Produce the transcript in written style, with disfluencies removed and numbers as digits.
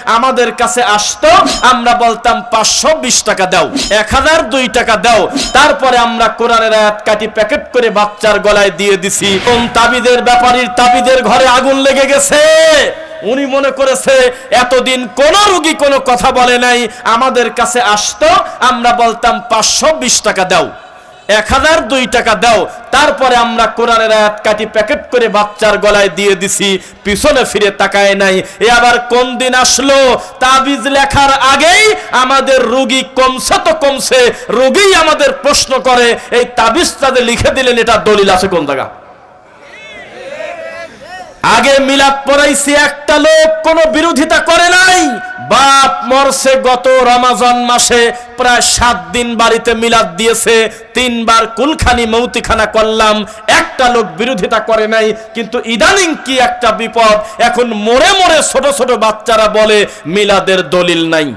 আমাদের কাছে আসতো, আমরা বলতাম 520 টাকা দাও, 1002 টাকা দাও। তারপরে আমরা কোরআনের আয়াত কাটি প্যাকেট করে বাচ্চার গলায় দিয়ে দিছি। কোন তাবিদের ব্যাপারীর তাবিদের ঘরে আগুন লেগে গেছে। উনি মনে করেছে এতদিন কোন রোগী কোনো কথা বলে নাই। আমাদের কাছে আসতো, আমরা বলতাম 520 টাকা দাও, 1002 টাকা দাও। তারপরে আমরা কোরআনের আয়াত কাটি প্যাকেট করে বাচ্চার গলায় দিয়ে দিছি, পিছনে ফিরে তাকায় নাই। এ আবার কোন দিন আসলো? তাবিজ লেখার আগেই আমাদের রোগী কমছে তো কমছে, রোগী আমাদের প্রশ্ন করে এই তাবিজ তাদের লিখে দিলেন, এটা দলিল আছে কোন জায়গা? আগে মিলাদ পড়াইছি, একটা লোক কোনো বিরোধিতা করে নাই। বাপ মরছে গত রমজান মাসে, প্রায় 7 দিন বাড়িতে মিলাদ দিয়েছে, 3 বার কুলখানি মৌতিখানা করলাম, একটা লোক বিরোধিতা করে নাই। কিন্তু ইদানিং কি একটা বিপদ, এখন মোড়ে মোড়ে ছোট ছোট বাচ্চারা বলে মিলাদের দলিল নাই।